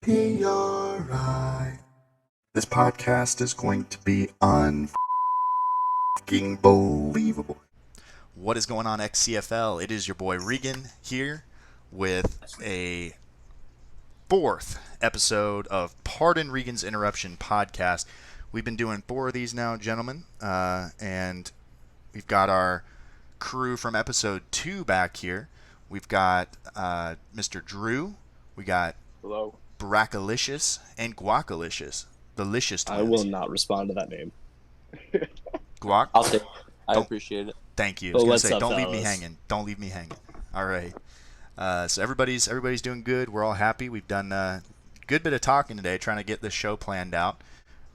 PRI. This podcast is going to be unfucking believable. What is going on, XCFL? It is your boy Regan here with a fourth episode of Pardon Regan's Interruption podcast. We've been doing 4 of these now, gentlemen, and we've got our crew from episode 2 back here. We've got Mr. Drew. We got Hello. Brackalicious and Guacalicious. The Licious twins. I will not respond to that name. Guac? I'll take it. I appreciate it. Thank you. I was going to say, don't leave me fellas? hanging. Don't leave me hanging. All right. So everybody's doing good. We're all happy. We've done a good bit of talking today, trying to get this show planned out.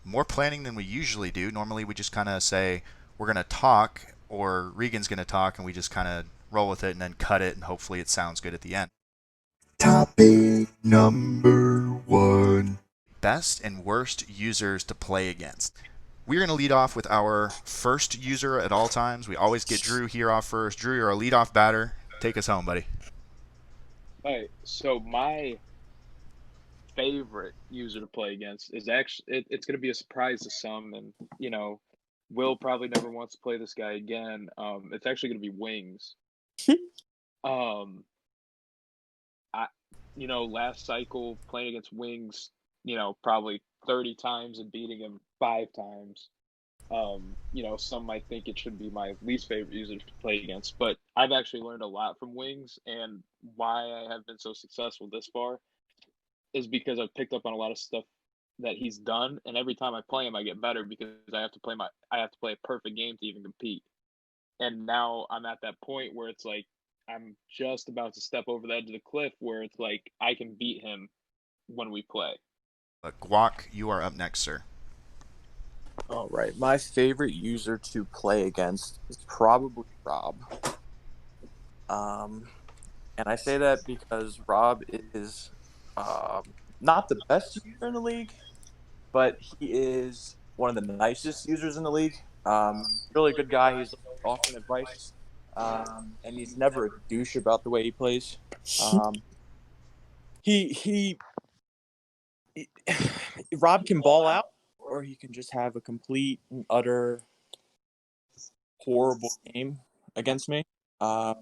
More planning than we usually do. Normally we just kind of say we're going to talk, or Regan's going to talk, and we just kind of roll with it and then cut it, and hopefully it sounds good at the end. Topic number 1. Best and worst users to play against. We're going to lead off with our first user at all times. We always get Drew here off first. Drew, you're our leadoff batter. Take us home, buddy. All right, so my favorite user to play against is actually it's going to be a surprise to some, and Will probably never wants to play this guy again. It's actually going to be Wings. Last cycle playing against Wings, probably 30 times and beating him 5 times. Some might think it should be my least favorite user to play against, but I've actually learned a lot from Wings, and why I have been so successful this far is because I've picked up on a lot of stuff that he's done, and every time I play him, I get better because I have to play a perfect game to even compete. And now I'm at that point where it's like I'm just about to step over the edge of the cliff where it's like I can beat him when we play. Guac, you are up next, sir. All right. My favorite user to play against is probably Rob. And I say that because Rob is not the best user in the league, but he is one of the nicest users in the league. Really good guy. He's offering advice. And he's never a douche about the way he plays. Rob can ball out, or he can just have a complete and utter horrible game against me. And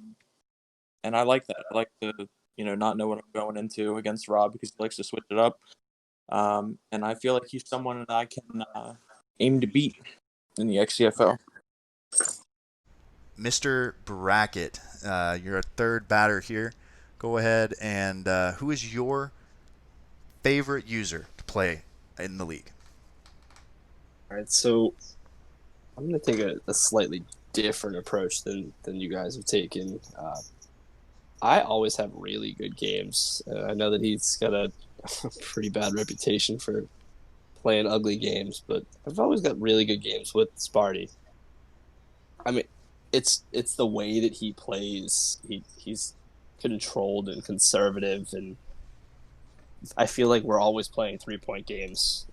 I like that. I like to, not know what I'm going into against Rob because he likes to switch it up. And I feel like he's someone that I can aim to beat in the XCFL. Mr. Bracket, you're a third batter here. Go ahead and who is your favorite user to play in the league? All right, so I'm going to take a slightly different approach than you guys have taken. I always have really good games. I know that he's got a pretty bad reputation for playing ugly games, but I've always got really good games with Sparty. I mean, it's the way that he plays. He's controlled and conservative, and I feel like we're always playing 3-point games.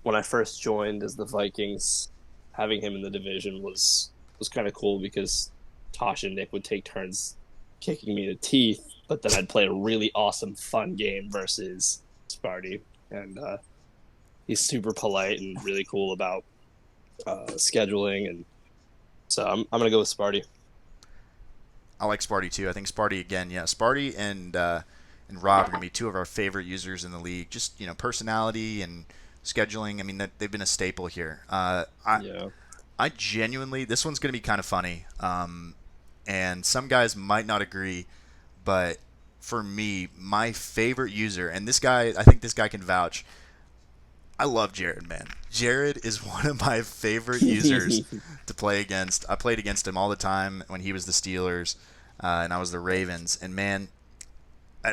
When I first joined as the Vikings, having him in the division was kind of cool because Tosh and Nick would take turns kicking me in the teeth, but then I'd play a really awesome, fun game versus Sparty. And he's super polite and really cool about scheduling, and so I'm going to go with Sparty. I like Sparty too. I think Sparty again, yeah. Sparty and Rob are going to be 2 of our favorite users in the league. Just, personality and scheduling. I mean, they've been a staple here. I genuinely, this one's going to be kind of funny. And some guys might not agree, but for me, my favorite user, and this guy, I think this guy can vouch. I love Jared, man. Jared is one of my favorite users to play against. I played against him all the time when he was the Steelers and I was the Ravens. And, man,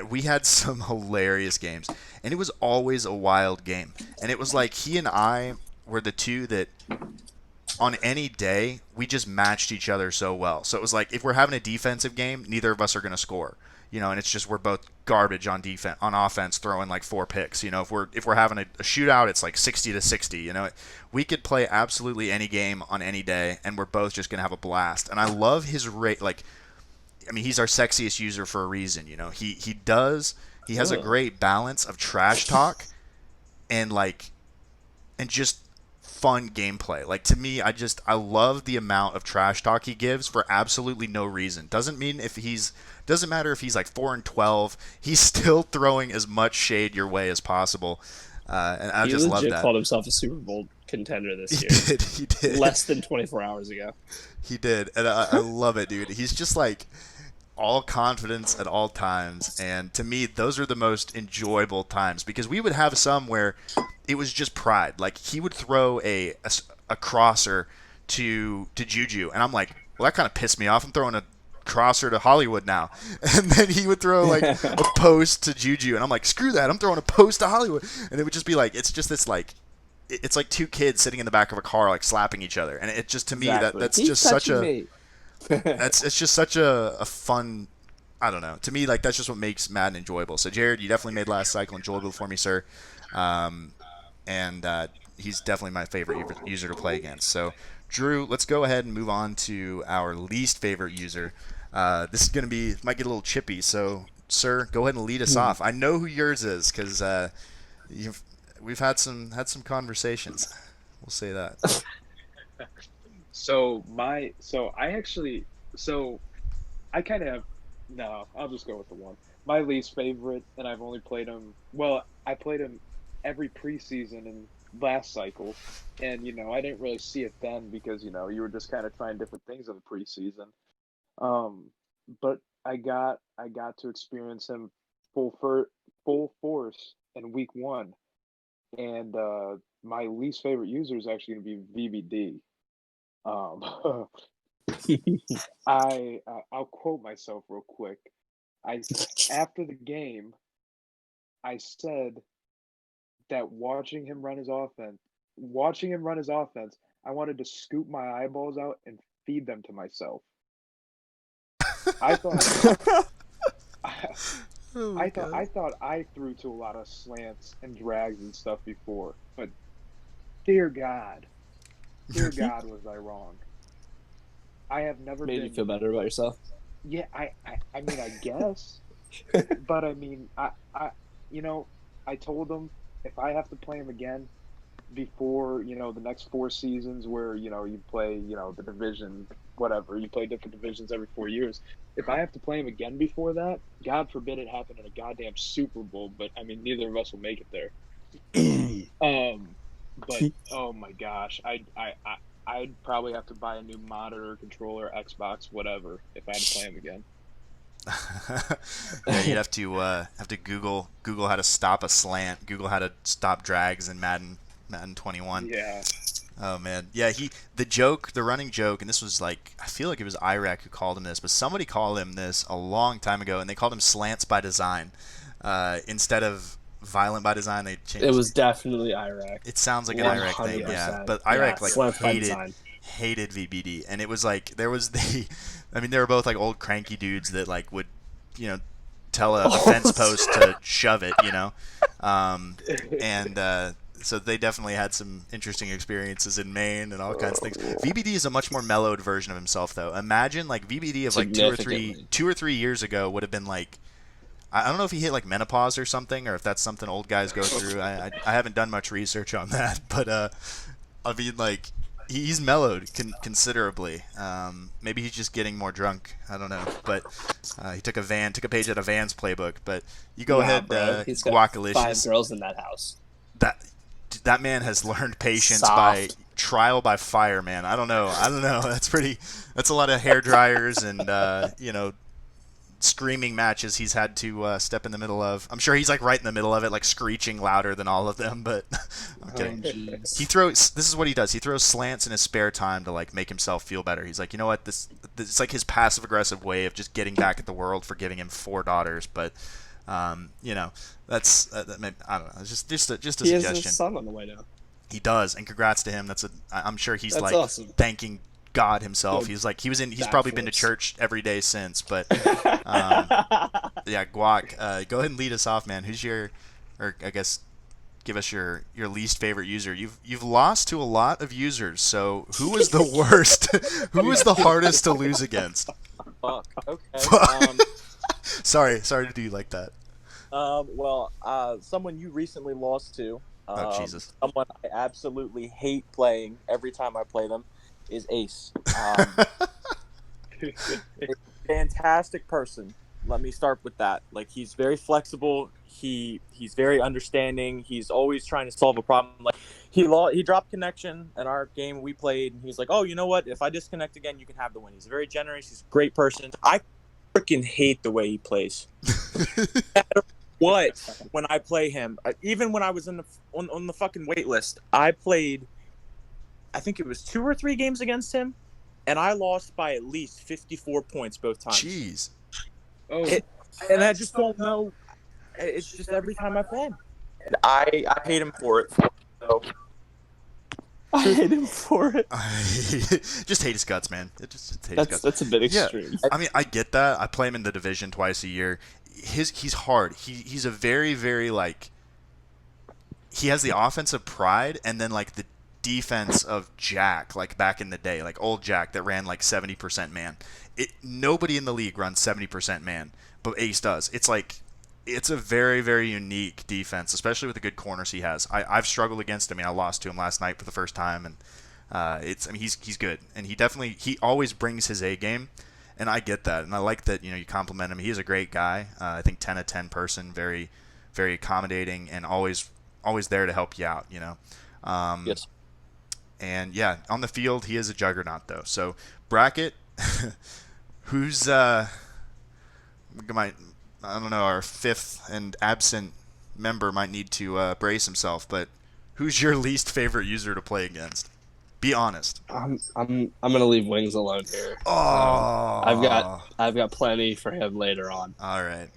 we had some hilarious games. And it was always a wild game. And it was like he and I were the 2 that on any day we just matched each other so well. So it was like if we're having a defensive game, neither of us are going to score. And it's just we're both garbage on defense, on offense, throwing like 4 picks. If we're having a shootout, it's like 60-60. We could play absolutely any game on any day, and we're both just gonna have a blast. And I love his rate. Like I mean, he's our sexiest user for a reason. You know, he has a Ugh. great balance of trash talk and and just fun gameplay. Like to me, I love the amount of trash talk he gives for absolutely no reason. Doesn't matter if he's like 4-12. He's still throwing as much shade your way as possible, and I He just love legit that. called himself a Super Bowl contender this He year. did. He did. Less than 24 hours ago. He did, and I love it, dude. He's just like all confidence at all times, and to me, those are the most enjoyable times because we would have some where it was just pride. Like he would throw a crosser to Juju, and I'm like, well, that kind of pissed me off. I'm throwing a crosser to Hollywood now, and then he would throw like a post to Juju, and I'm like, screw that. I'm throwing a post to Hollywood, and it would just be like, it's just this like. It's like two kids sitting in the back of a car, like slapping each other, and it just to me that's He's just such touching a me. it's just such a fun. I don't know. To me, like that's just what makes Madden enjoyable. So Jared, you definitely made last cycle enjoyable for me, sir. And he's definitely my favorite user to play against. So Drew, let's go ahead and move on to our least favorite user. This is gonna might get a little chippy. So sir, go ahead and lead us off. I know who yours is because we've had some conversations. We'll say that. So I kind of have no. I'll just go with the one. My least favorite, and I've only played him. Well, I played him every preseason and last cycle, and I didn't really see it then because you were just kind of trying different things in the preseason. Um, but I got to experience him full force in week one, and my least favorite user is actually going to be VBD. Um, I'll quote myself real quick. I After the game, I said that watching him run his offense, I wanted to scoop my eyeballs out and feed them to myself. I thought Oh I my thought god. I thought I threw to a lot of slants and drags and stuff before, but dear God, dear God, was I wrong? I have never Made you been. feel better about yourself? Yeah, I mean, I guess, but I mean, you know, I told them if I have to play him again before, the next 4 seasons where, you play, the division, whatever, you play different divisions every 4 years. If I have to play him again before that, God forbid it happen in a goddamn Super Bowl, but I mean, neither of us will make it there. Um, but oh my gosh, I'd probably have to buy a new monitor, controller, Xbox, whatever, if I had to play him again. Yeah, you'd have to Google how to stop a slant, Google how to stop drags in Madden 21. Yeah. Oh man, yeah. The running joke, and this was like I feel like it was Iraq who called him this, but somebody called him this a long time ago, and they called him slants by design instead of violent by design. They changed. It was definitely Iraq. It sounds like an Iraq thing, yeah. 100%. But Yeah, Iraq slants by hated design. VBD, and it was like there was I mean, they were both like old cranky dudes that like would, you know, tell a fence post to shove it, and so they definitely had some interesting experiences in Maine and all kinds of things. VBD is a much more mellowed version of himself, though. Imagine like VBD of like Significantly. 2 or 3 years ago would have been like. I don't know if he hit like menopause or something, or if that's something old guys go through. I haven't done much research on that, but I mean like he's mellowed considerably. Maybe he's just getting more drunk. I don't know, but he took a page out of Van's playbook. But you go ahead, Bro. He's got Guacalicious. 5 girls in that house. That man has learned patience Soft. by trial by fire, man. I don't know. That's a lot of hair dryers and screaming matches he's had to step in the middle of. I'm sure he's like right in the middle of it, like screeching louder than all of them. But I'm kidding. Jeez. This is what he does. He throws slants in his spare time to like make himself feel better. He's like, you know what? This it's like his passive aggressive way of just getting back at the world for giving him 4 daughters. But that's I don't know. It's just a He has suggestion. his son on the way now. He does, and congrats to him. I'm sure he's That's like awesome. thanking God himself. Good He's probably been to backflips. church every day since. But yeah, Guac, go ahead and lead us off, man. Or I guess give us your least favorite user. You've lost to a lot of users, so who was the worst? Who was the hardest to lose against? Fuck. Okay. Sorry to do you like that. Well, someone you recently lost to, Oh Jesus. someone I absolutely hate playing every time I play them, is Ace. Fantastic person. Let me start with that. Like, he's very flexible. He's very understanding. He's always trying to solve a problem. Like, he dropped connection in our game we played, and he's like, "Oh, you know what? If I disconnect again, you can have the win." He's very generous. He's a great person. I freaking hate the way he plays. What? When I play him, even when I was on the fucking wait list, I played, I think it was 2 or 3 games against him, and I lost by at least 54 points both times. Jeez. Oh, And I just don't know. It's just every time I play him, and I hate him for it. So, I hate him for it. Just hate his guts, man. Just hate his guts. That's a bit extreme. I mean, I get that. I play him in the division twice a year. He's hard. He's a very, very, like, he has the offensive pride and then, like, the defense of Jack, like back in the day, like old Jack that ran like 70% man. Nobody in the league runs 70% man, but Ace does. It's like, it's a very, very unique defense, especially with the good corners he has. I've struggled against him. I mean, I lost to him last night for the first time, and he's good, and he always brings his A game, and I get that, and I like that, you compliment him. He's a great guy. I think 10 of 10 person, very, very accommodating, and always there to help you out. Yes. And yeah, on the field he is a juggernaut though. So bracket, who's I don't know, our fifth and absent member might need to brace himself, but who's your least favorite user to play against? Be honest. I'm gonna leave Wings alone here. Oh, I've got plenty for him later on. All right.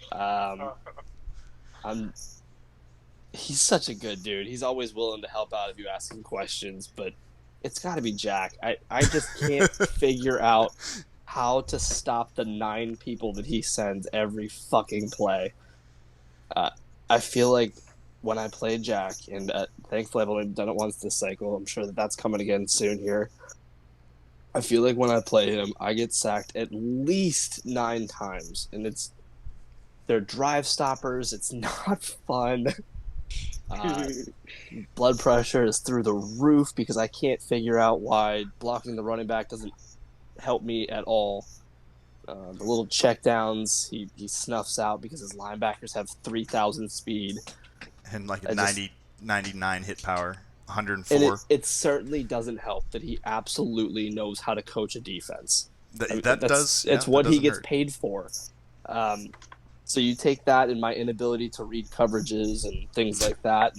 He's such a good dude. He's always willing to help out if you ask him questions, but it's got to be Jack. I just can't figure out how to stop the 9 people that he sends every fucking play. I feel like when I play Jack, and thankfully I've only done it once this cycle, I'm sure that's coming again soon here. I feel like when I play him, I get sacked at least 9 times, and they're drive stoppers. It's not fun. Blood pressure is through the roof because I can't figure out why blocking the running back doesn't help me at all. The little checkdowns he snuffs out because his linebackers have 3,000 speed. And like a 99 hit power, 104. And it certainly doesn't help that he absolutely knows how to coach a defense. It's what he gets paid for. So you take that and my inability to read coverages and things like that,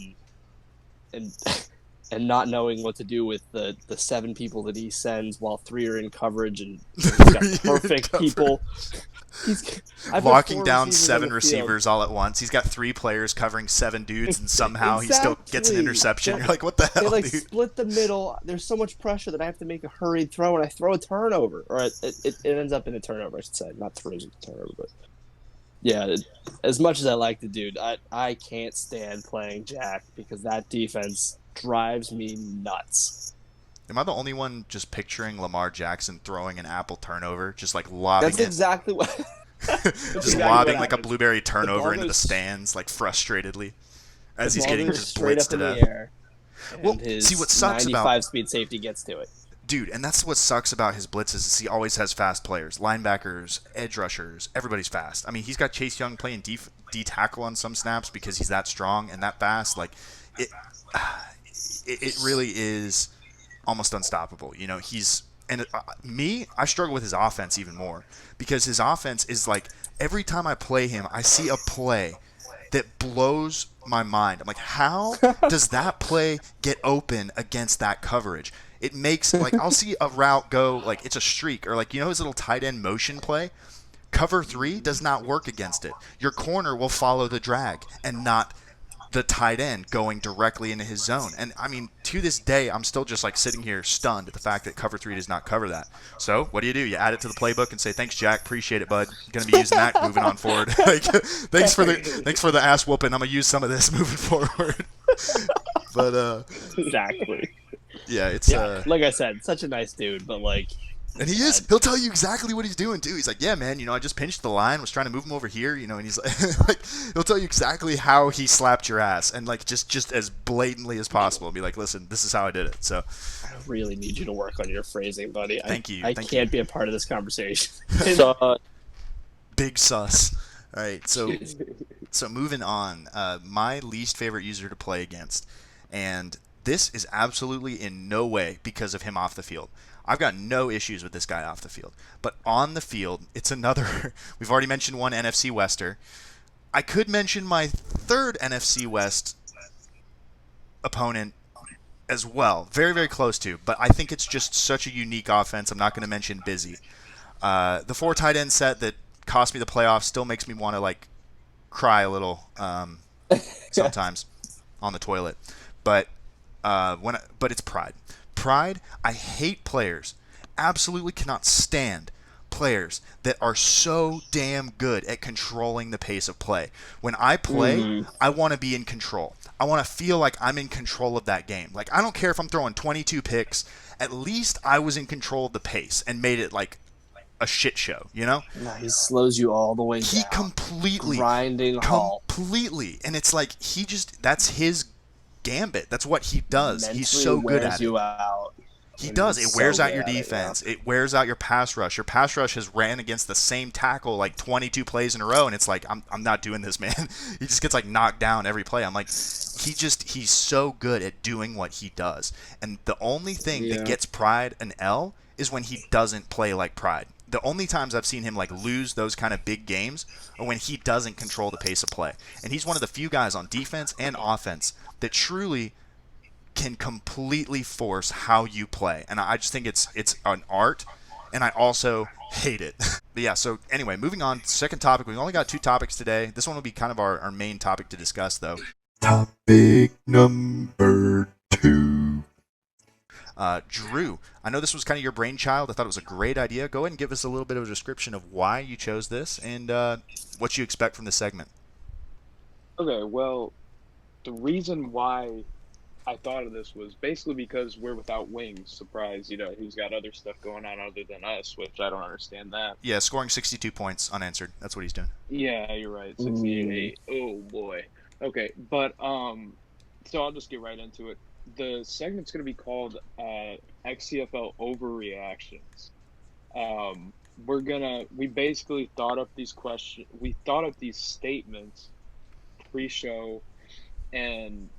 and not knowing what to do with the 7 people that he sends while 3 are in coverage, and he's got perfect people. I've locking down 7 receivers all at once. He's got 3 players covering 7 dudes, and somehow he still gets an interception. You're like, what the hell, they dude? Split the middle. There's so much pressure that I have to make a hurried throw, and I throw a turnover, or it ends up in a turnover, I should say. Not throws a turnover, but yeah. As much as I like the dude, I can't stand playing Jack because that defense drives me nuts. Am I the only one just picturing Lamar Jackson throwing an apple turnover, just like lobbing That's exactly what. just lobbing like a blueberry turnover into the stands, like frustratedly, as he's getting just blitzed to death. Well, see what sucks 95 speed safety gets to it. Dude, and that's what sucks about his blitzes is he always has fast players, linebackers, edge rushers, everybody's fast. I mean, he's got Chase Young playing D tackle on some snaps because he's that strong and that fast. Like, it really is almost unstoppable. I struggle with his offense even more because his offense is like every time I play him, I see a play that blows my mind. I'm like, how does that play get open against that coverage? It makes, like, I'll see a route go, like, it's a streak, or, like, his little tight end motion play? Cover 3 does not work against it. Your corner will follow the drag and not the tight end going directly into his zone. And, I mean, to this day, I'm still just, like, sitting here stunned at the fact that cover 3 does not cover that. So, what do? You add it to the playbook and say, thanks, Jack, appreciate it, bud. Going to be using that moving on forward. Like, thanks for the ass whooping. I'm going to use some of this moving forward. But, Exactly. Yeah, it's like I said, such a nice dude, but like And he is. He'll tell you exactly what he's doing too. He's like, yeah, man, I just pinched the line, was trying to move him over here, and he's like, he'll tell you exactly how he slapped your ass, and like just as blatantly as possible. Be like, listen, this is how I did it. So, I really need you to work on your phrasing, buddy. Thank you. I can't be a part of this conversation. So, big sus. All right, so moving on. My least favorite user to play against, and this is absolutely in no way because of him off the field. I've got no issues with this guy off the field. But on the field, it's another. We've already mentioned one NFC Wester. I could mention my third NFC West opponent as well. Very, very close to. But I think it's just such a unique offense. I'm not going to mention Busy. The 4 tight end set that cost me the playoffs still makes me want to, like, cry a little sometimes on the toilet. But but it's Pride. Pride, I hate players. Absolutely cannot stand players that are so damn good at controlling the pace of play. When I play, I want to be in control. I want to feel like I'm in control of that game. Like, I don't care if I'm throwing 22 picks. At least I was in control of the pace and made it like a shit show, No, he slows you all the way down. He completely grinding halt. Completely. And it's like that's his gambit. That's what he does. He's so good at you it. Out. He does. It wears out your defense. It wears out your pass rush. Your pass rush has ran against the same tackle like 22 plays in a row, and it's like, I'm not doing this, man. He just gets like knocked down every play. I'm like, he's so good at doing what he does. And the only thing that gets Pride an L is when he doesn't play like Pride. The only times I've seen him like lose those kind of big games are when he doesn't control the pace of play. And he's one of the few guys on defense and offense that truly can completely force how you play. And I just think it's an art, and I also hate it. But yeah, so anyway, moving on. Second topic. We've only got 2 topics today. This one will be kind of our main topic to discuss, though. Topic number 2. Drew, I know this was kind of your brainchild. I thought it was a great idea. Go ahead and give us a little bit of a description of why you chose this and what you expect from this segment. Okay, well, the reason why I thought of this was basically because we're without wings. Surprise, he's got other stuff going on other than us, which I don't understand that. Yeah, scoring 62 points unanswered. That's what he's doing. Yeah, you're right. 68. Oh boy. Okay, but so I'll just get right into it. The segment's going to be called XCFL Overreactions. We basically thought up these questions. We thought up these statements pre-show, and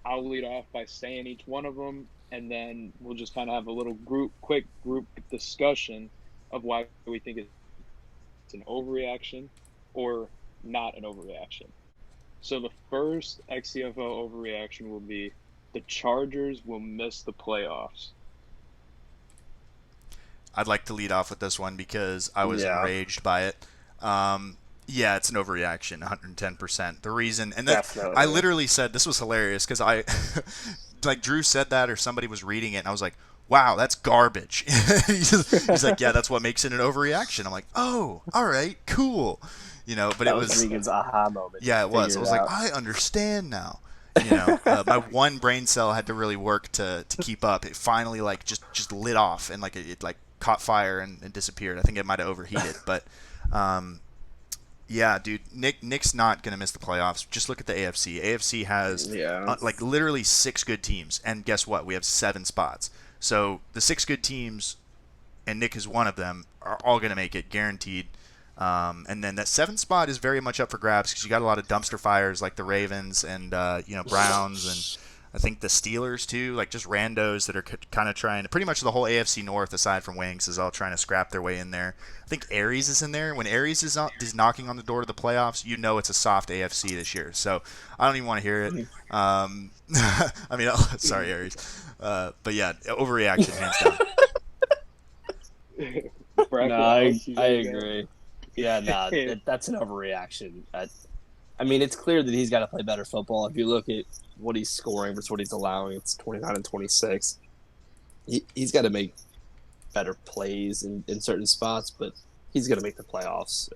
I'll lead off by saying each one of them, and then we'll just kind of have a little quick group discussion of why we think it's an overreaction or not an overreaction. So the first XCFL overreaction will be the Chargers will miss the playoffs. I'd like to lead off with this one because I was enraged by it. Yeah, it's an overreaction, 110%. The reason, and I literally said, this was hilarious because like Drew said that or somebody was reading it, and I was like, wow, that's garbage. He's like, yeah, that's what makes it an overreaction. I'm like, oh, all right, cool. But that was Regan's aha moment. Yeah, it was. I was like, I understand now. My one brain cell had to really work to keep up. It finally like just lit off and like it like caught fire and disappeared. I think it might have overheated, but yeah, dude, Nick's not gonna miss the playoffs. Just look at the AFC. AFC has like literally 6 good teams, and guess what? We have 7 spots. So the 6 good teams, and Nick is one of them, are all gonna make it, guaranteed. And then that 7th spot is very much up for grabs because you got a lot of dumpster fires like the Ravens and Browns and I think the Steelers too, like just randos that are kind of trying to, pretty much the whole AFC North aside from Wings is all trying to scrap their way in there. I think Aries is in there. When Aries is knocking on the door to the playoffs, it's a soft AFC this year. So I don't even want to hear it. I mean, sorry Aries, but yeah, overreaction hands down. No, I agree. Yeah, that's an overreaction. I mean, it's clear that he's got to play better football. If you look at what he's scoring versus what he's allowing, it's 29 and 26. He's got to make better plays in certain spots, but he's going to make the playoffs.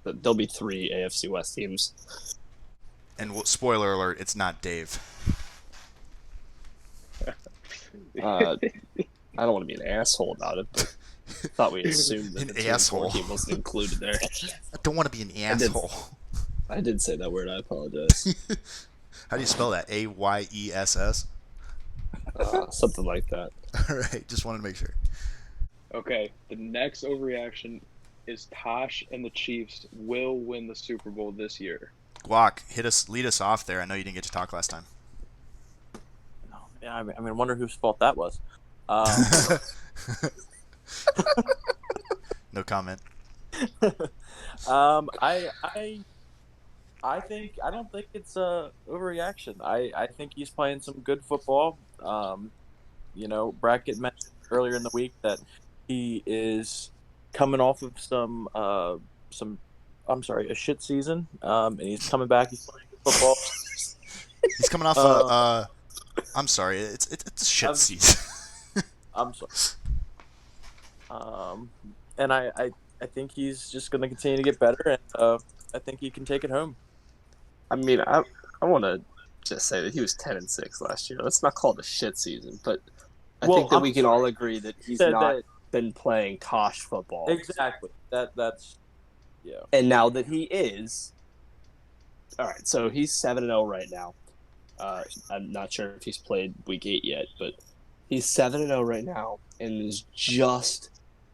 There'll be 3 AFC West teams. And spoiler alert, it's not Dave. I don't want to be an asshole about it, but Thought we assumed that An the 2 and 4 asshole. team wasn't included there. I don't want to be an asshole. I did say that word. I apologize. How do you spell that? Ayess? Something like that. All right, just wanted to make sure. Okay, the next overreaction is Tosh and the Chiefs will win the Super Bowl this year. Guac, lead us off there. I know you didn't get to talk last time. Yeah, I mean, I wonder whose fault that was. No comment. I don't think it's a overreaction. I think he's playing some good football. Brackett mentioned earlier in the week that he is coming off of a shit season. And he's coming back. He's playing good football. He's coming off I'm sorry, it's a shit season. I'm sorry. And I think he's just going to continue to get better, and I think he can take it home. I mean, I want to just say that he was 10-6 last year. Let's not call it a shit season, but I think that we can all agree that he's not been playing Tosh football. Exactly. That's yeah. And now that he is, all right. So he's 7-0 right now. I'm not sure if he's played week 8 yet, but he's 7-0 right now and is just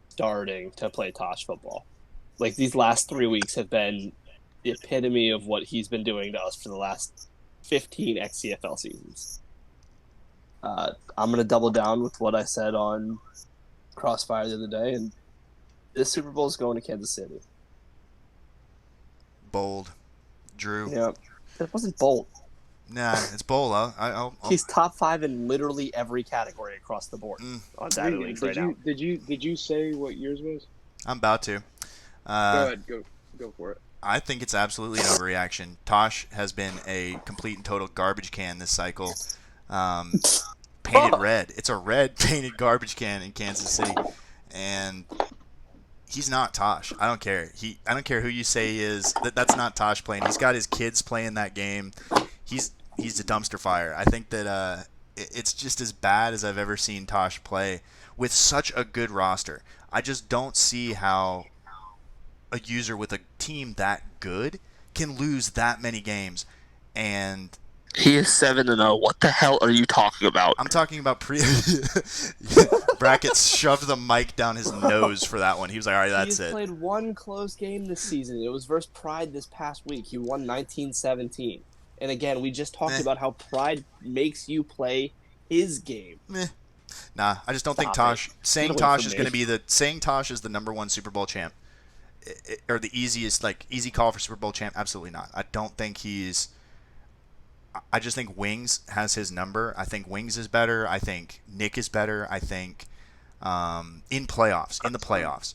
starting to play Tosh football. Like, these last 3 weeks have been the epitome of what he's been doing to us for the last 15 XCFL seasons. I'm going to double down with what I said on Crossfire the other day, and this Super Bowl is going to Kansas City. Bold. Drew. Yeah, it wasn't bold. Nah, it's bold. I'll... He's top 5 in literally every category across the board on Data Leagues right now. Did you say what yours was? I'm about to. Go ahead, go for it. I think it's absolutely an overreaction. Tosh has been a complete and total garbage can this cycle. Painted red. It's a red painted garbage can in Kansas City, and he's not Tosh. I don't care. I don't care who you say he is. That's not Tosh playing. He's got his kids playing that game. He's a dumpster fire. I think that it's just as bad as I've ever seen Tosh play with such a good roster. I just don't see how a user with a team that good can lose that many games. And he is 7-0. What the hell are you talking about? I'm talking about Brackett shoved the mic down his nose for that one. He was like, all right, that's it. He's played one close game this season. It was versus Pride this past week. He won 19-17. And again, we just talked about how Pride makes you play his game. Nah, I just don't think Tosh. Saying Tosh is going to be saying Tosh is the #1 Super Bowl champ, or the easy call for Super Bowl champ. Absolutely not. I don't think he's. I just think Wings has his number. I think Wings is better. I think Nick is better. I think in the playoffs.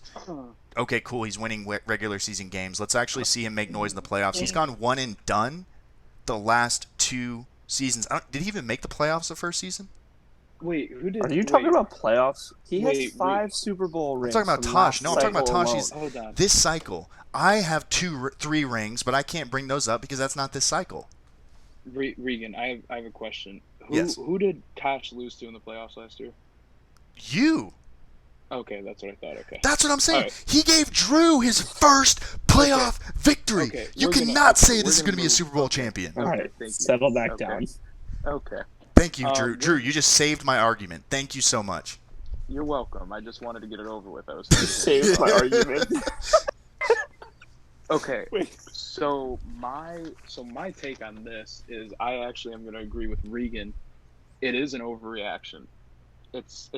Okay, cool. He's winning regular season games. Let's actually see him make noise in the playoffs. He's gone one and done the last 2 seasons. Did he even make the playoffs the first season? Wait, who did? Are you talking about playoffs? He has 5 Super Bowl rings. I'm talking about Tosh. No, I'm talking about Tosh. Hold on. This cycle, I have 3 rings, but I can't bring those up because that's not this cycle. Regan, I have a question. Yes. Who did Tosh lose to in the playoffs last year? You. Okay, that's what I thought. Okay. That's what I'm saying. Right. He gave Drew his first playoff victory. Okay, You we're cannot say we're this is gonna going to be a move- Super Bowl champion. All right, thank you. settle back down. Okay. Thank you, Drew. Drew, you just saved my argument. Thank you so much. You're welcome. I just wanted to get it over with. Save my argument. Okay. So my take on this is I actually am going to agree with Regan. It is an overreaction. It's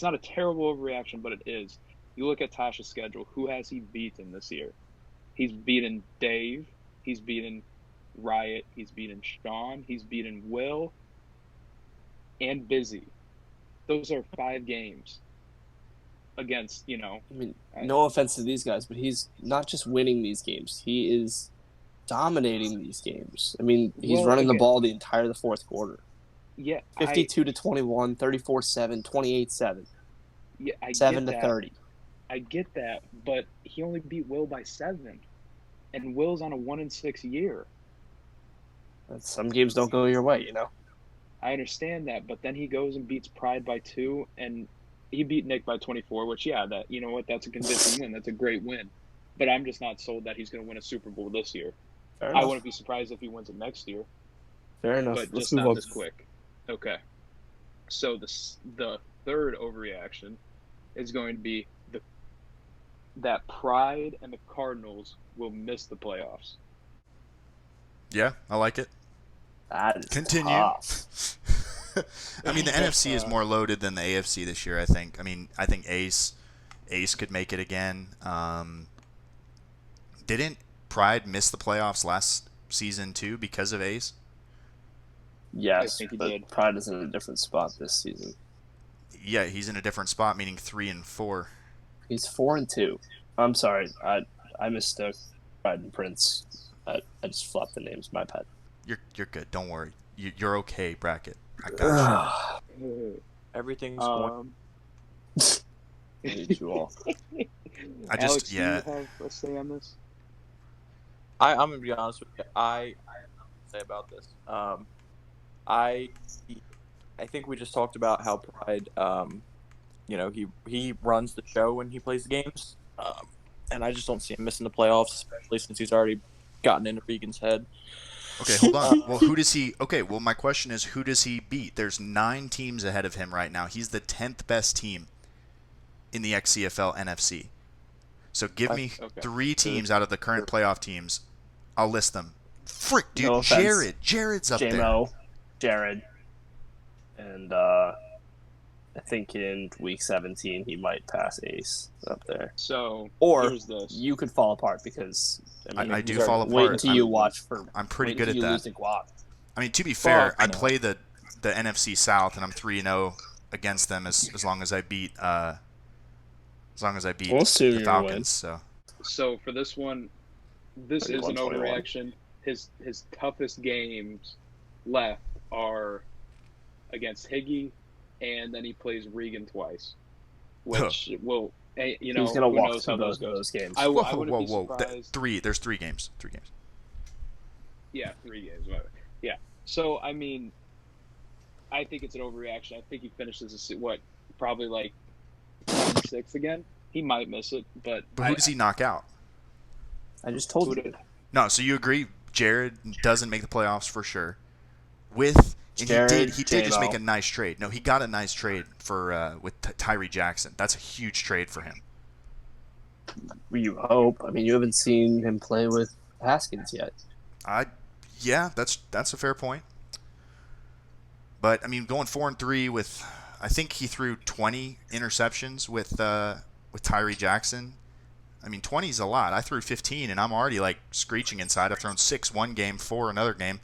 not a terrible overreaction, but it is. You look at Tosh's schedule. Who has he beaten this year? He's beaten Dave. He's beaten Riot. He's beaten Sean. He's beaten Will. And Busy. Those are 5 games against, I mean, no offense to these guys, but he's not just winning these games. He is dominating these games. I mean, he's running the ball the entire 4th quarter. Yeah. 52-21, 34-7, 28-7. Yeah, 7-30. I get that, but he only beat Will by 7. And Will's on a 1-6 year. Some games don't go your way, I understand that, but then he goes and beats Pride by 2, and he beat Nick by 24, which that you know what, that's a convincing win. That's a great win. But I'm just not sold that he's going to win a Super Bowl this year. Fair I enough. wouldn't be surprised if he wins it next year, Fair enough. but Let's just move not on. this quick. Okay. So the third overreaction is going to be that Pride and the Cardinals will miss the playoffs. Yeah, I like it. That is Continue. tough. I mean, the NFC is more loaded than the AFC this year, I think. I mean, I think Ace could make it again. Didn't Pride miss the playoffs last season too because of Ace? Yes, I think he but did. Pride is in a different spot this season. Yeah, he's in a different spot, meaning 3 and 4. He's 4-2. I'm sorry, I mistook Pride and Prince. I just flopped the names. My bad. You're good. Don't worry. You're okay, bracket. I got Everything's going. I need you all. I Alex, just do you have a say on this? I'm gonna be honest with you. I have nothing to say about this. I think we just talked about how Pride, he runs the show when he plays the games, and I just don't see him missing the playoffs, especially since he's already gotten into Regan's head. Okay, hold on. Well, who does he? Okay, well, my question is, who does he beat? There's 9 teams ahead of him right now. He's the 10th best team in the XCFL NFC. So give me 3 teams out of the current playoff teams. I'll list them. Frick, dude, No offense. Jared's up J-Mo, Jared, and I think in week 17 he might pass Ace up there. So Or here's this. you could fall apart because I do fall apart. Wait until you watch for. I'm pretty wait good until at you that. lose to Guac. I mean, to be fair, Fuck I no. play the NFC South, and I'm 3-0 against them as long as I beat We'll assume the you're Falcons. gonna So So for this one, this is an 31-21. overreaction. His toughest games left are against Higgy, and then he plays Regan twice, which will He's gonna who walk knows through how those goes. those games. I whoa, wouldn't be whoa. surprised. There's 3 games. 3 games. Yeah, 3 games. Yeah. So I mean, I think it's an overreaction. I think he finishes probably like 6 again. He might miss it, but But who does he knock out? I just told you. No, so you agree Jared doesn't make the playoffs for sure. And Jared, he did just J-Mo. make a nice trade. No, he got a nice trade for with Tyree Jackson. That's a huge trade for him. You hope. I mean, you haven't seen him play with Haskins yet. Yeah, that's a fair point. But I mean, going 4-3 with, I think he threw 20 interceptions with Tyree Jackson. I mean, 20 is a lot. I threw 15, and I'm already like screeching inside. I've thrown 6 one game, 4 another game.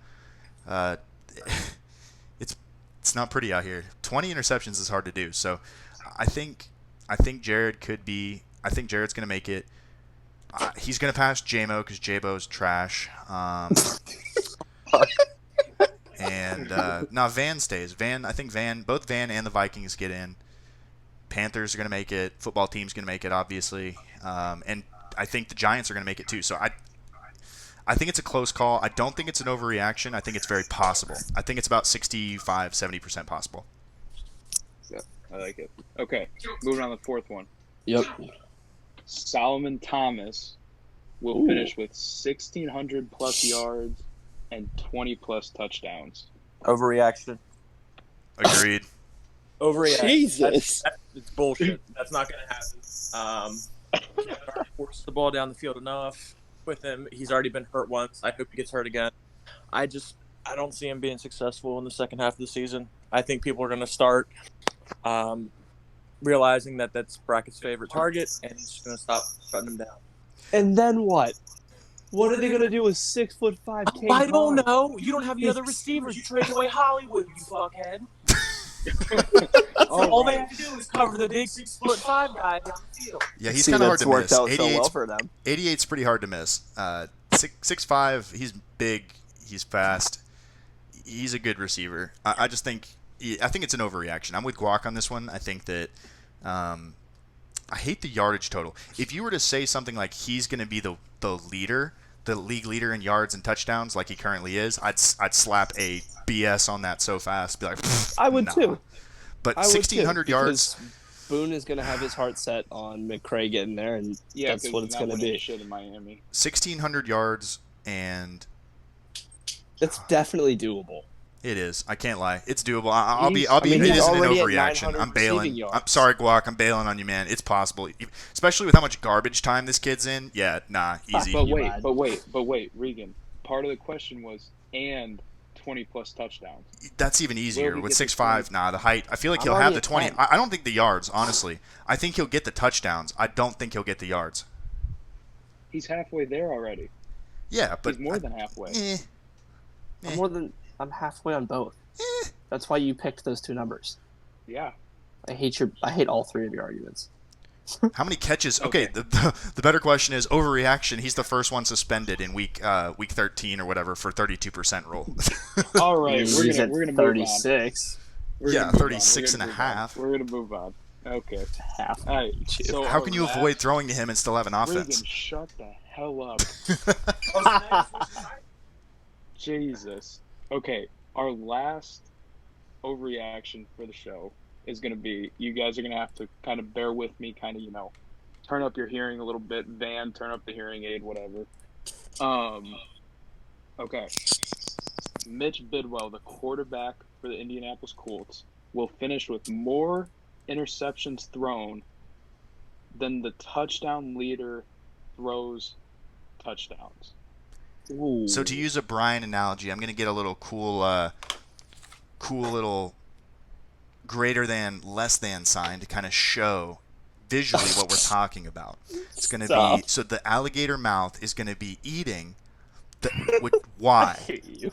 It's not pretty out here. 20 interceptions is hard to do. So I think Jared could be. I think Jared's going to make it. He's going to pass J-Mo because J-Bo's trash. And no, Van stays. I think both Van and the Vikings get in. Panthers are going to make it. Football team's going to make it, obviously. And I think the Giants are going to make it too. So I think it's a close call. I don't think it's an overreaction. I think it's very possible. I think it's about 65-70% possible. yeah, I like it. Okay, moving on to the 4th one. Yep. Solomon Thomas will Ooh. finish with 1,600 plus yards and 20 plus touchdowns. Overreaction. Agreed. Overreaction. Jesus. It's bullshit. That's not going to happen. Kevin already forced the ball down the field enough with him. He's already been hurt once. I hope he gets hurt again. I don't see him being successful in the second half of the season. I think people are going to start realizing that that's Brackett's favorite target, and he's just going to stop shutting him down. And then what? What are they gonna do with 6'5" Kate I don't Vaughn? know. You don't have the other receivers. You traded away Hollywood, you fuckhead. All they have to do is cover the big 6'5" guy down the field. Yeah, he's See, kind of hard that's to worked miss. out so well for them. 88's pretty hard to miss. 6'5", he's big, he's fast, he's a good receiver. I just think it's an overreaction. I'm with Guac on this one. I think that I hate the yardage total. If you were to say something like he's going to be the league leader in yards and touchdowns like he currently is, I'd slap a BS on that so fast. Be like, I would nah. too. But I would 1,600 too, yards. Boone is going to have his heart set on McCray getting there, and Yeah, that's because what he's it's not going to winning be. shit in Miami. 1,600 yards, and It's definitely doable. it is. I can't lie. It's doable. I'll be. I mean, It he's isn't an already at overreaction. 900 I'm receiving bailing. yards. I'm sorry, Guac. I'm bailing on you, man. It's possible, especially with how much garbage time this kid's in. Yeah, nah, easy. But You wait, lied. but wait, Regan. Part of the question was, and 20+ touchdowns. That's even easier he with get the 6'5". 20? Nah, the height. I feel like I'm he'll have already the at 20. 10. I don't think the yards, honestly. I think he'll get the touchdowns. I don't think he'll get the yards. He's halfway there already. Yeah, but He's more than halfway. I'm halfway on both. That's why you picked those two numbers. Yeah. I hate all three of your arguments. How many catches? Okay. Okay, the better question is overreaction. He's the first one suspended in week 13 or whatever for 32% roll. All right, He's at we're gonna move on. 36. Yeah, We're gonna move on. 36 and a half. We're gonna move on. Okay. Half. All right. So How our can you last- avoid throwing to him and still have an Regan, offense? shut the hell up. Jesus. Okay, our last overreaction for the show is going to be, you guys are going to have to kind of bear with me, kind of, turn up your hearing a little bit. Van, turn up the hearing aid, whatever. Okay. Mitch Bidwell, the quarterback for the Indianapolis Colts, will finish with more interceptions thrown than the touchdown leader throws touchdowns. Ooh. So to use a Brian analogy, I'm going to get a little cool little greater than, less than sign to kind of show visually what we're talking about. It's going to be, so the alligator mouth is going to be eating I hate you.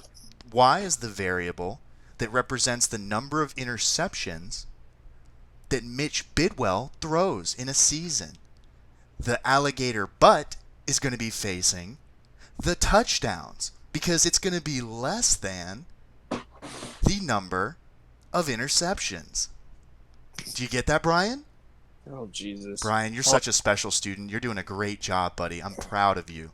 Y is the variable that represents the number of interceptions that Mitch Bidwell throws in a season. The alligator butt is going to be facing the touchdowns because it's going to be less than the number of interceptions. Do you get that, Brian? Oh, Jesus. Brian, you're such a special student. You're doing a great job, buddy. I'm proud of you.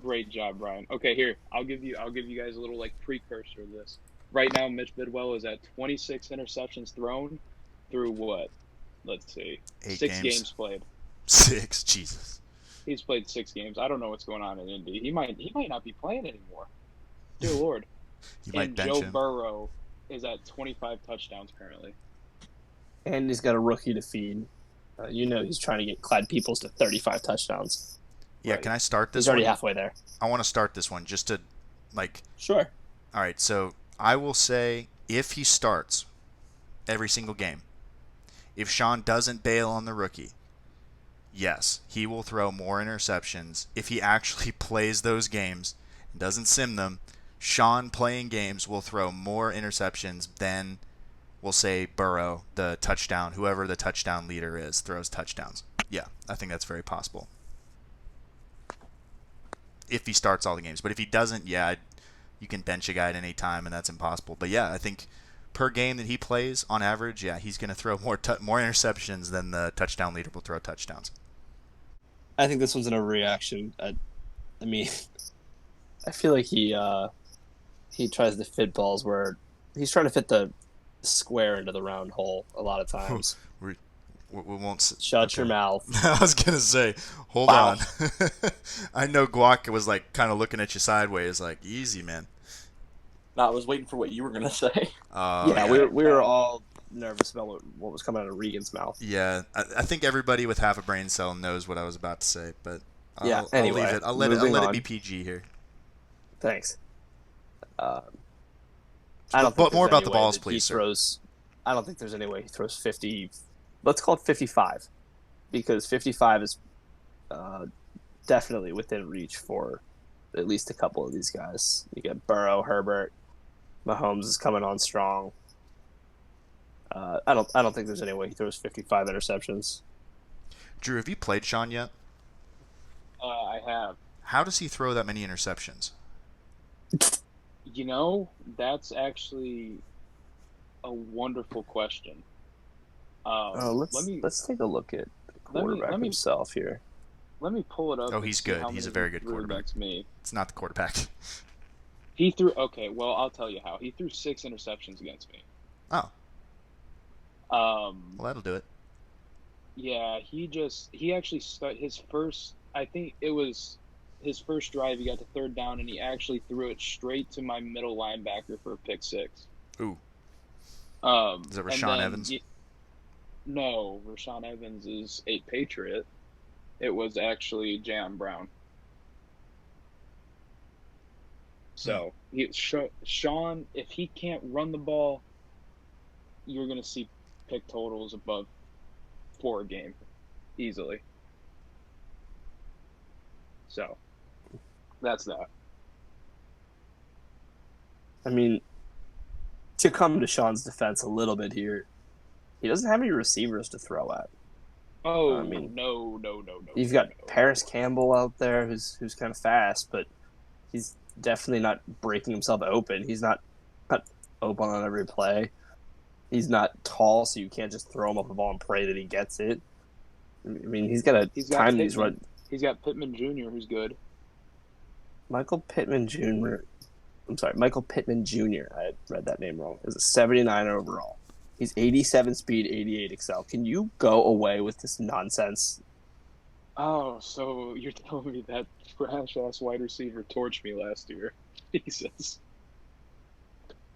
Great job, Brian. Okay, here, I'll give you guys a little precursor to this. Right now, Mitch Bidwell is at 26 interceptions thrown through what? Let's see. 8 6 games. games played. 6, Jesus. He's played 6 games. I don't know what's going on in Indy. He might not be playing anymore. Dear Lord. You might And bench Joe him. Burrow is at 25 touchdowns currently. And he's got a rookie to feed. He's trying to get Clyde Peoples to 35 touchdowns. Yeah, Right. can I start this He's already one? halfway there. I want to start this one just to, Sure. all right, so I will say if he starts every single game, if Sean doesn't bail on the rookie, yes, he will throw more interceptions. If he actually plays those games and doesn't sim them, Sean playing games will throw more interceptions than, we'll say, Burrow, the touchdown, whoever the touchdown leader is, throws touchdowns. Yeah, I think that's very possible. If he starts all the games. But if he doesn't, yeah, you can bench a guy at any time, and that's impossible. But yeah, I think per game that he plays, on average, yeah, he's going to throw more interceptions than the touchdown leader will throw touchdowns. I think this one's an overreaction. I mean, I feel like he tries to fit balls where he's trying to fit the square into the round hole a lot of times. We won't. Shut your mouth. I was gonna say, hold Wow. on. I know Guac was kind of looking at you sideways, easy, man. No, I was waiting for what you were gonna say. Yeah, we were all nervous about what was coming out of Regan's mouth. Yeah, I think everybody with half a brain cell knows what I was about to say, but I'll anyway, leave it. I'll let moving it on. be PG here. Thanks. I But don't. Think more there's about any the way balls, that please, he sir. throws. I don't think there's any way he throws 50. Let's call it 55, because 55 is definitely within reach for at least a couple of these guys. You get Burrow, Herbert, Mahomes is coming on strong. I don't think there's any way he throws 55 interceptions. Drew, have you played Sean yet? I have. How does he throw that many interceptions? That's actually a wonderful question. Let's take a look at the quarterback let me- himself here. Let me pull it up. Oh, and he's see good. how He's a many very he good threw quarterback. against me. It's not the quarterback. He threw. Okay, well, I'll tell you how. He threw 6 interceptions against me. Oh, Um, well, that'll do it. Yeah, he actually his first. I think it was his first drive. He got to third down, and he actually threw it straight to my middle linebacker for a pick six. Ooh, is it And Rashawn then Evans? no, Rashawn Evans is a Patriot. It was actually Jam Brown. Hmm. So Sean, if he can't run the ball, you're gonna see pick totals above 4 a game easily. So that's that. I mean, to come to Sean's defense a little bit here, he doesn't have any receivers to throw at. Oh I mean, no. you've got Paris Campbell out there who's kind of fast, but he's definitely not breaking himself open. He's not open on every play. He's not tall, so you can't just throw him up a ball and pray that he gets it. I mean, he's got to time these Pittman. He's got Pittman Jr., who's good. Michael Pittman Jr. Michael Pittman Jr. I read that name wrong. Is a 79 overall. He's 87 speed, 88 excel. Can you go away with this nonsense? Oh, so you're telling me that trash ass wide receiver torched me last year? Jesus.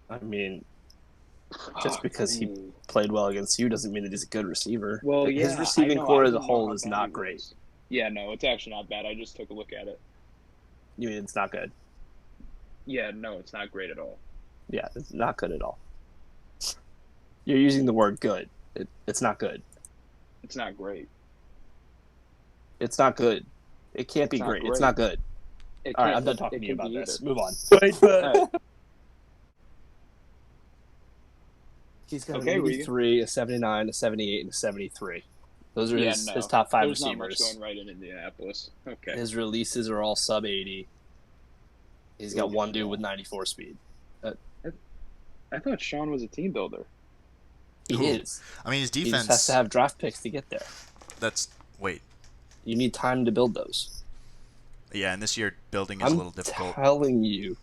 I mean, just because he Ooh. played well against you doesn't mean that he's a good receiver. Well, yeah, his receiving I know, core I as a didn't know whole how is bad not he great. was. Yeah, no, it's actually not bad. I just took a look at it. You mean it's not good? Yeah, no, it's not great at all. Yeah, it's not good at all. You're using the word good. It's not good. It's not great. It's not good. It can't be It's not great. great. It's not good. It All right, can't- I'm done it- talking it to you can about be this. either. Move on. Alright. He's got Okay, an Regan. 83, a 79, a 78, and a 73. Those are Yeah, his, no. his top 5 There's not much receivers. going right in Indianapolis. Okay. His releases are all sub 80. He's got Ooh, one dude yeah. with 94 speed. I thought Sean was a team builder. He Ooh. is. I mean, his He defense. just has to have draft picks to get there. Wait. You need time to build those. Yeah, and this year building is a little difficult. I'm telling you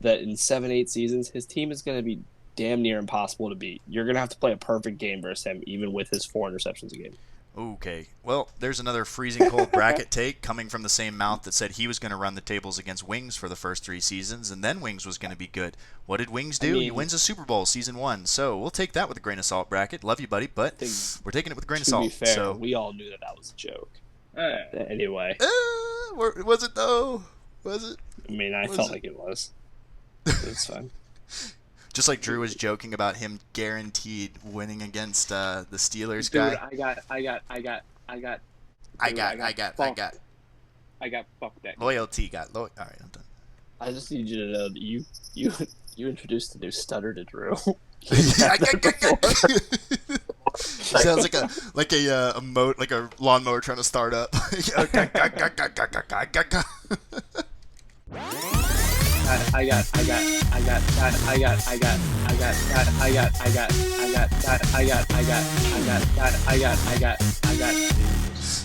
that in 7-8 seasons, his team is going to be damn near impossible to beat. You're going to have to play a perfect game versus him, even with his 4 interceptions a game. Okay. Well, there's another freezing cold bracket take coming from the same mouth that said he was going to run the tables against Wings for the first 3 seasons, and then Wings was going to be good. What did Wings do? He wins a Super Bowl season 1. So we'll take that with a grain of salt, bracket. Love you, buddy, but we're taking it with a grain of salt. To be fair, so we all knew that was a joke. Anyway. Was it though? Was it? I mean, I felt like it was. It's fine. Just like Drew was joking about him guaranteed winning against the Steelers Dude, guy. I got fucked that. Loyalty got All right, I'm done. I just need you to know that you introduced a new stutter to Drew. Sounds like a lawnmower trying to start up.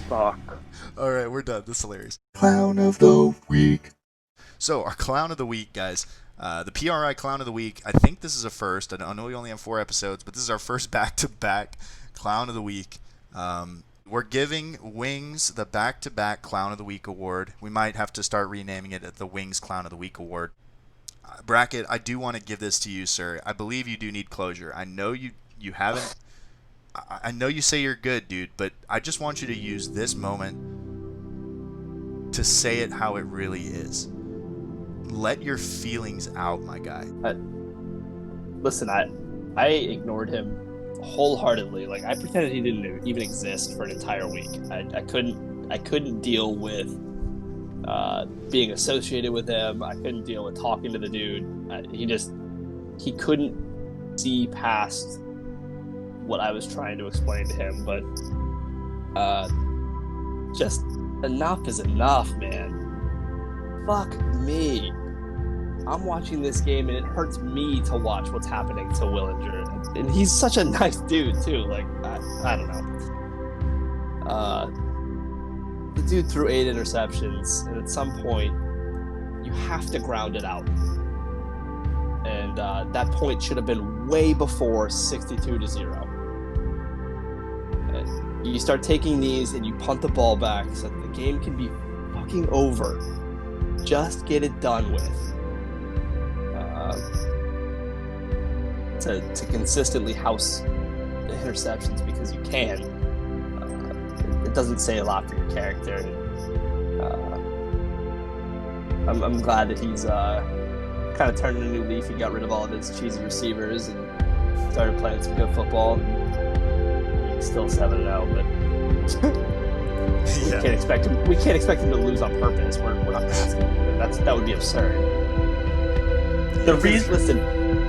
Fuck. All right, we're done. This is hilarious. Clown of the week. So our clown of the week, guys. The PRI clown of the week. I think this is a first. I know we only have 4 episodes, but this is our first back-to-back clown of the week. We're giving Wings the back-to-back clown of the week award. We might have to start renaming it the Wings Clown of the Week award. Bracket, I do want to give this to you, sir. I believe you do need closure. I know you haven't. I know you say you're good, dude, but I just want you to use this moment to say it how it really is. Let your feelings out, my guy. Listen, I ignored him wholeheartedly. Like, I pretended he didn't even exist for an entire week. I couldn't deal with being associated with him. I couldn't deal with talking to the dude. He couldn't see past what I was trying to explain to him. But just enough is enough, man. Fuck me. I'm watching this game and it hurts me to watch what's happening to Willinger. And he's such a nice dude too. Like, I don't know. The dude threw 8 interceptions, and at some point you have to ground it out. And that point should have been way before 62-0. You start taking these and you punt the ball back so that the game can be fucking over. Just get it done with. To consistently house the interceptions because you can. It doesn't say a lot for your character. I'm glad that he's kind of turned a new leaf. He got rid of all of his cheesy receivers and started playing some good football. He's still 7-0, but we can't expect him. We can't expect him to lose on purpose. We're not asking him. That would be absurd. Listen,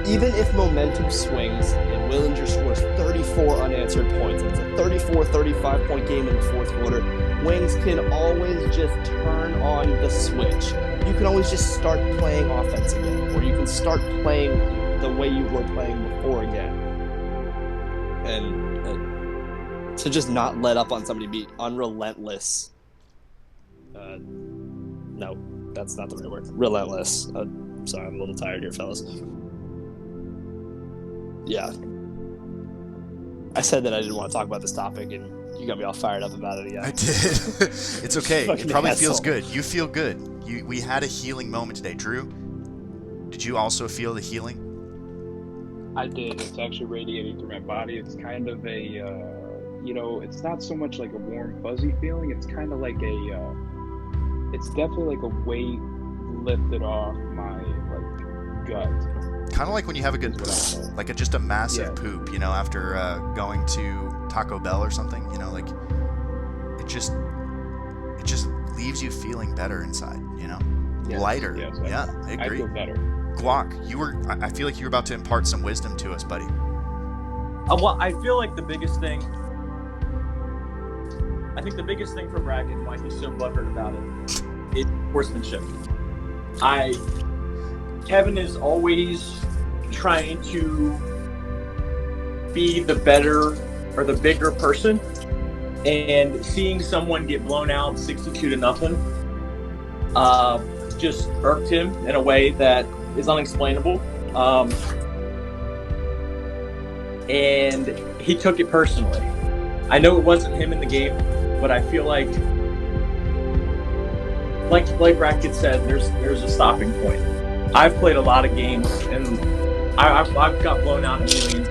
even if momentum swings and Willinger scores 34 unanswered points, and it's a 34-35 point game in the fourth quarter, Wings can always just turn on the switch. You can always just start playing offense again, or you can start playing the way you were playing before again. And to just not let up on somebody, be unrelentless. No, that's not the right word. Relentless. Sorry, I'm a little tired here, fellas. Yeah. I said that I didn't want to talk about this topic, and you got me all fired up about it again. I did. It's okay. It probably asshole. feels good. You feel good. We had a healing moment today. Drew, did you also feel the healing? I did. It's actually radiating through my body. It's kind of a, it's not so much like a warm, fuzzy feeling. It's kind of like it's definitely like a weight lifted off my, gut. Kind of like when you have a good, just a massive poop, after going to Taco Bell or something, it just leaves you feeling better inside, Yes, lighter. Yes, I agree. I feel better. Guac, I feel like you were about to impart some wisdom to us, buddy. Well, I feel like the biggest thing for Bracken and why he's so butthurt about it is sportsmanship. Kevin is always trying to be the better or the bigger person, and seeing someone get blown out 62-0 just irked him in a way that is unexplainable. And he took it personally. I know it wasn't him in the game, but I feel like Brackett said, there's a stopping point. I've played a lot of games, and I've got blown out in millions.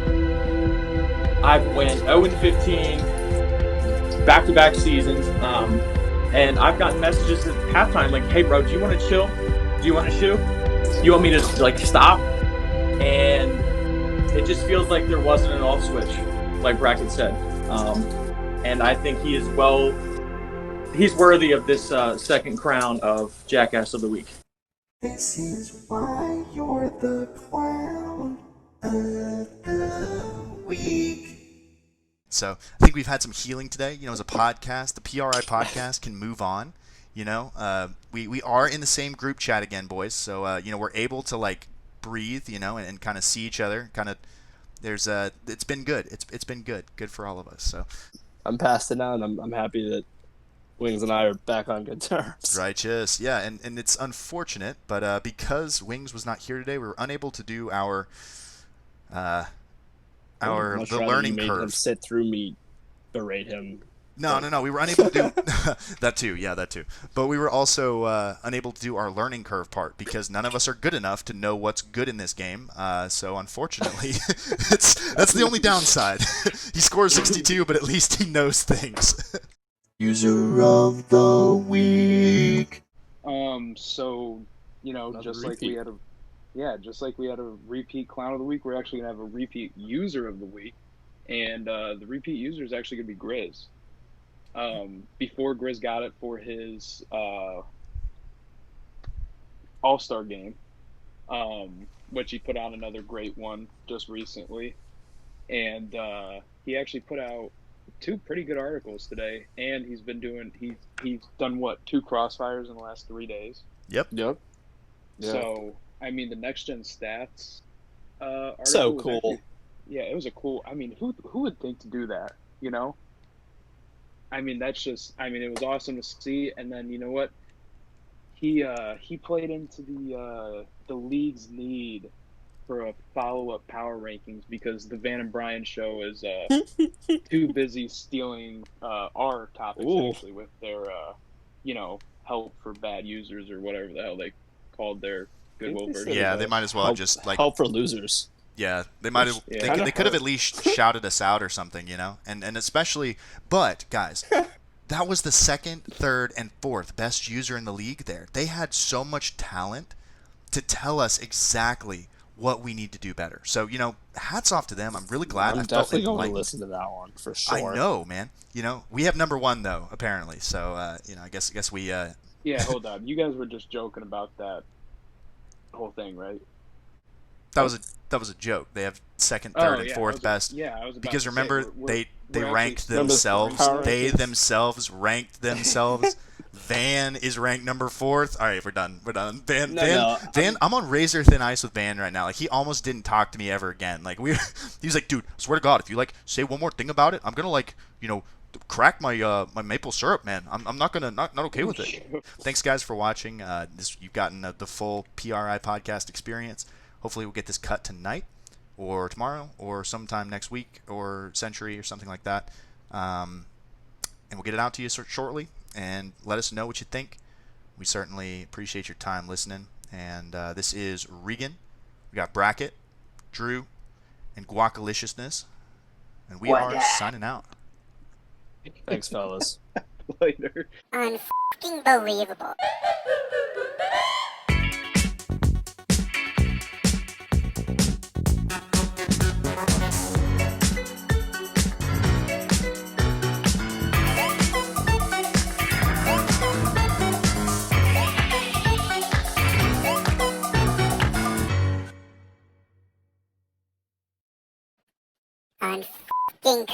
I've went 0-15 back-to-back seasons, and I've gotten messages at halftime like, "Hey, bro, do you want to chill? Do you want to shoot? Do you want me to stop?" And it just feels like there wasn't an off switch, like Brackett said. And I think he is he's worthy of this second crown of Jackass of the Week. This is why you're the clown of the week. So I think we've had some healing today. As a podcast, the PRI podcast can move on. We are in the same group chat again, boys. So we're able to breathe, and kind of see each other. Kind of, it's been good. It's been good for all of us. So I'm past it now, and I'm happy that Wings and I are back on good terms. Righteous, yeah, and it's unfortunate, but because Wings was not here today, we were unable to do the learning made curve. Him sit through me, berate him. No, we were unable to do that too. But we were also unable to do our learning curve part because none of us are good enough to know what's good in this game. So unfortunately, that's the only downside. He scores 62, but at least he knows things. User of the week. So Another just repeat. like we had a repeat clown of the week, we're actually gonna have a repeat user of the week, and the repeat user is actually gonna be Grizz. Before Grizz got it for his All-Star game, which he put on another great one just recently, and he actually put out 2 pretty good articles today, and he's done 2 crossfires in the last 3 days. Yep. Yeah. So the next gen stats article So was cool. actually, it was a cool. Who would think to do that? That's just. It was awesome to see. And then you know what? He played into the league's need for a follow-up power rankings because the Van and Brian show is too busy stealing our topics Ooh. actually with their help for bad users or whatever the hell they called their Goodwill they said version. Yeah, of they us. might as well help, just like help for losers. yeah, they might have Yeah. they Kinda could have hurt. at least shouted us out or something, and especially but guys, that was the second, third, and fourth best user in the league there. They had so much talent to tell us exactly what we need to do better. So, hats off to them. I'm really glad. I'm I felt definitely going to enlightened. listen to that one for I sure. know, man. We have number one though, apparently. So, I guess we. Yeah, hold on. You guys were just joking about that whole thing, right? That was a joke. They have second, third, and yeah, fourth best. I was about Because to remember, say, they we're ranked actually themselves. Power They rankings. themselves ranked themselves. Van is ranked number 4th. All right, we're done. No, Van. I'm on razor thin ice with Van right now. Like he almost didn't talk to me ever again. Like he was like, dude, I swear to God, if you like say one more thing about it, I'm gonna crack my my maple syrup, man. I'm not okay with it. Thanks guys for watching. You've gotten the full PRI podcast experience. Hopefully we'll get this cut tonight or tomorrow or sometime next week or Century or something like that. And we'll get it out to you shortly and let us know what you think. We certainly appreciate your time listening. And this is Regan. We got Bracket, Drew, and Guacaliciousness. And we are signing out. Thanks, fellas. later. Unfucking believable. Unfucking